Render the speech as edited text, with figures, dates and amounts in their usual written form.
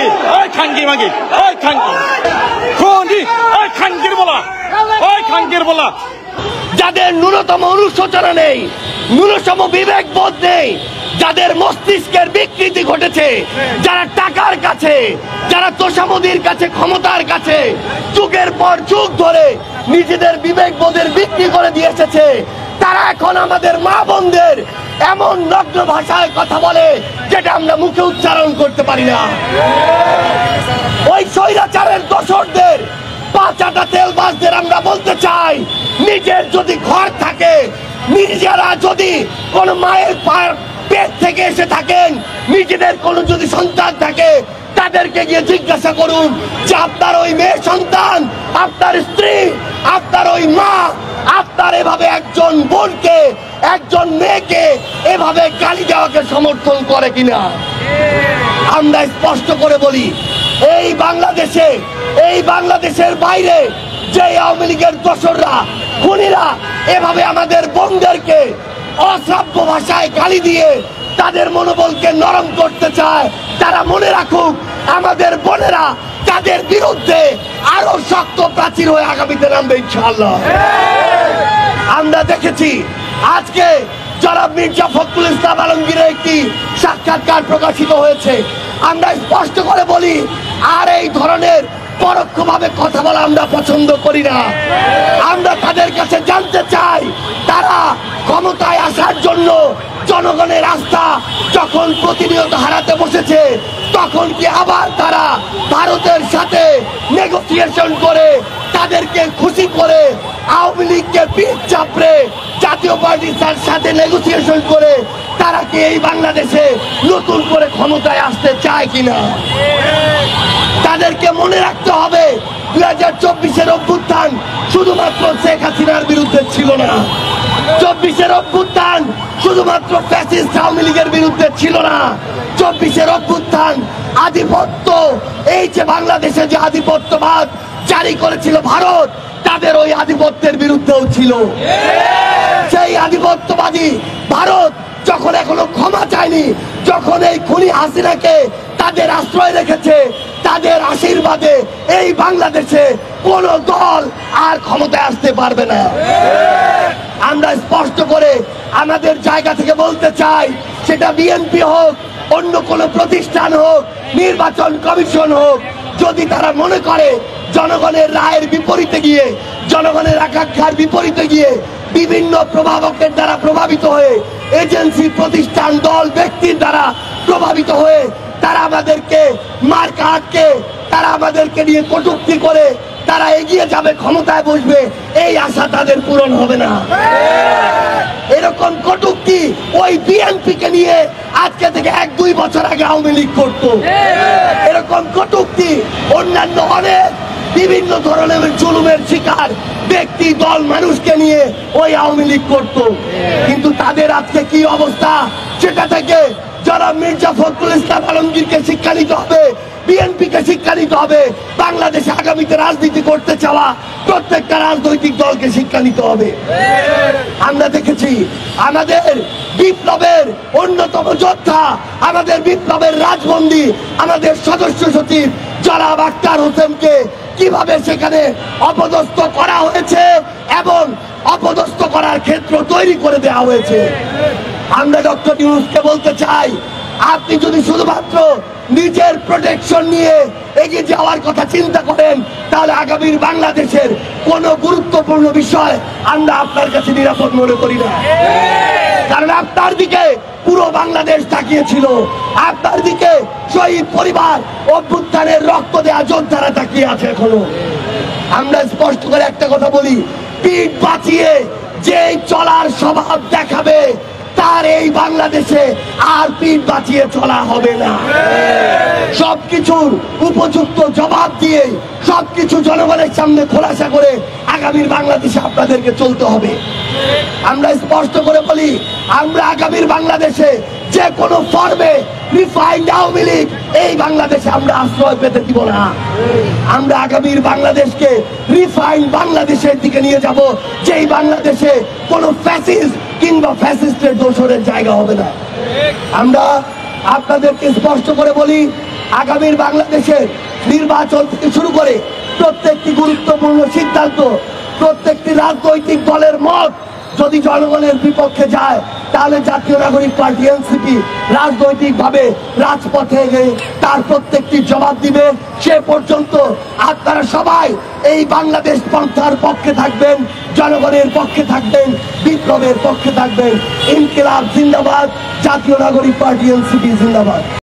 মাগি ওই খাঙ্কি মাগি ওই খাঙ্কি খুনি ওই খাঙ্কির বলা ওই খাঙ্কির বলা যাদের ন্যূনতম অনুশোচনা নেই, ন্যূনতম বিবেক বোধ নেই, যাদের মস্তিষ্কের বিকৃতি ঘটেছে, যারা টাকার কাছে, যারা তোষামোদির কাছে, ক্ষমতার কাছে যুগের পর যুগ ধরে নিজেদের বিবেক বোধের বিক্রি করে দিয়ে এসেছে, তারা এখন আমাদের মা বোনদের এমন নগ্ন ভাষায় কথা বলে যেটা আমরা মুখে উচ্চারণ করতে পারি না। ওই স্বৈরাচারের দোসরদের পাঁচাটা তেলবাজদের আমরা বলতে চাই, নিজের যদি ঘর থাকে, নিজেরা যদি কোন মায়ের পেট থেকে এসে থাকেন, নিজেদের কোন যদি সন্তান থাকে, তাদেরকে গিয়ে জিজ্ঞাসা করুন যে আপনার ওই মেয়ে সন্তান, আপনার স্ত্রী, আপনার ওই মা, আপনার এভাবে একজন বোনকে, একজন মেয়েকে এভাবে গালি দেওয়াকে সমর্থন করে কিনা। আমরা স্পষ্ট করে বলি, এই বাংলাদেশে, এই বাংলাদেশের বাইরে যে আওয়ামী লীগের দোসররা, খুনিরা এভাবে আমাদের বোনদেরকে অশ্রাব্য ভাষায় গালি দিয়ে তাদের মনোবলকে নরম করতে চায়, তারা মনে রাখুক আমাদের বোনেরা তাদের বিরুদ্ধে আরো শক্ত প্রাচীর হয়ে আগামীতে নামবে ইনশাআল্লাহ। আমরা দেখেছি আজকে জনাব মির্জা ফখরুল ইসলাম আলমগীরের একটি সাক্ষাৎকার প্রকাশিত হয়েছে। আমরা স্পষ্ট করে বলি, আর এই ধরনের পরোক্ষভাবে কথা বলা আমরা পছন্দ করি না। আমরা তাদের কাছে জানতে চাই, তারা ক্ষমতায় আসার জন্য জনগণের আস্থা যখন প্রতিনিয়ত হারাতে বসেছে, তখন কি আবার তারা ভারতের সাথে নেগোসিয়েশন করে, তাদেরকে খুশি করে, আওয়ামী লীগকে পিঠ চাপড়ে জাতীয় পার্টির সাথে নেগোসিয়েশন করে তারা কি এই বাংলাদেশে নতুন করে ক্ষমতায় আসতে চায় কিনা? তাদেরকে মনে রাখতে হবে 2024-এর অভ্যুত্থান শুধুমাত্র শেখ হাসিনার বিরুদ্ধে ছিল না, 24-এর অভ্যুত্থান শুধুমাত্র ফ্যাসিস্ট আওয়ামী লীগের বিরুদ্ধে ছিল না, 24-এর অভ্যুত্থান আধিপত্য, এই যে বাংলাদেশে যে আধিপত্যবাদ জারি করেছিল ভারত, তাদের ওই আধিপত্যের বিরুদ্ধেও ছিল। সেই আধিপত্যবাদী ভারত যখন এখনো ক্ষমা চায়নি, যখন এই খুনি হাসিনাকে তাদের আশ্রয় রেখেছে, তাদের আশীর্বাদে এই বাংলাদেশে কোন দল আর ক্ষমতায় আসতে পারবে না। আমরা স্পষ্ট করে আমাদের জায়গা থেকে বলতে চাই, সেটা বিএনপি হোক, অন্য কোন প্রতিষ্ঠান হোক, নির্বাচন কমিশন হোক, যদি তারা মনে করে জনগণের রায়ের বিপরীতে গিয়ে, জনগণের আকাঙ্ক্ষার বিপরীতে গিয়ে বিভিন্ন প্রভাবকের দ্বারা প্রভাবিত হয়ে, এজেন্সি, প্রতিষ্ঠান, দল, ব্যক্তির দ্বারা প্রভাবিত হয়ে তারা আমাদেরকে মার্কা আটকে, তারা আমাদেরকে নিয়ে কটূক্তি করে তারা এগিয়ে যাবে, ক্ষমতায় বসবে, এই আশা তাদের পূরণ হবে না। এরকম কটূক্তি ওই বিএনপি কে নিয়ে আজকে থেকে 1-2 বছর আগে আওয়ামী লীগ করতো। এরকম কটূক্তি অন্যান্য অনেক বিভিন্ন ধরনের জুলুমের শিকার ব্যক্তি, দল, মানুষকে নিয়ে ওই আওয়ামী লীগ করতো। কিন্তু তাদের আজকে কি অবস্থা, সেটা থেকে জনাব মির্জা ফখরুল ইসলাম আলমগীরকে শিক্ষা নিতে হবে, বিএনপি কে শিক্ষা নিতে হবে, বাংলাদেশে আগামীতে রাজনীতি করতে চাওয়া প্রত্যেকটা রাজনৈতিক দলকে শিক্ষা নিতে হবে। আমরা দেখেছি আমাদের বিপ্লবের অন্যতম যোদ্ধা, আমাদের বিপ্লবের রাজবন্দী, আমাদের সদস্য সচিব জনাব আক্তার হোসেনকে কিভাবে সেখানে অপদস্থ করা হয়েছে এবং অপদস্থ করার ক্ষেত্র তৈরি করে দেওয়া হয়েছে। আমরা ডক্টর ইউনূসকে বলতে চাই, আপনি যদি শুধুমাত্র নিজের প্রোটেকশন নিয়ে এগিয়ে যাওয়ার কথা চিন্তা করেন, তাহলে আগামীর বাংলাদেশের কোন গুরুত্বপূর্ণ বিষয় আমরা আপনার কাছে নিরাপদ মনে করি না। কারণ আপনার দিকে পুরো বাংলাদেশ তাকিয়েছিল, আপনার দিকে শহীদ পরিবার, অভ্যুত্থানের রক্ত দেয়া যোদ্ধারা তাকিয়ে আছে এখনো। আমরা স্পষ্ট করে একটা কথা বলি, পিঠ বাঁচিয়ে যে চলার স্বভাব দেখাবে, তার এই বাংলাদেশে আর পিঠ বাঁচিয়ে চলা হবে না। সবকিছুর উপযুক্ত জবাব দিয়ে, সবকিছু জনগণের সামনে খোলাসা করে আগামীর বাংলাদেশে আপনাদেরকে চলতে হবে। আমরা স্পষ্ট করে বলি, আমরা আগামীর বাংলাদেশে যে কোনো ফর্মে রিফাইন্ড আওয়ামী লীগ এই বাংলাদেশে আমরা আশ্রয় পেতে দিব না। আমরা আগামীর বাংলাদেশকে রিফাইন্ড বাংলাদেশের দিকে নিয়ে যাব, যেই বাংলাদেশে কোনো ফ্যাসিস্ট কিংবা ফ্যাসিস্টের দোসরের জায়গা হবে না। আমরা আপনাদেরকে স্পষ্ট করে বলি, আগামীর বাংলাদেশের নির্বাচন থেকে শুরু করে প্রত্যেকটি গুরুত্বপূর্ণ সিদ্ধান্ত, প্রত্যেকটি রাজনৈতিক দলের মত যদি জনগণের বিপক্ষে যায়, তাহলে জাতীয় নাগরিক পার্টি এনসিপি রাজনৈতিকভাবে রাজপথে গিয়ে তার প্রত্যেকটি জবাব দিবে। সে পর্যন্ত আপনারা সবাই এই বাংলাদেশ পন্থার পক্ষে থাকবেন, জনগণের পক্ষে থাকবেন, বিপ্লবের পক্ষে থাকবেন। ইনকিলাব জিন্দাবাদ, জাতীয় নাগরিক পার্টি এনসিপি জিন্দাবাদ।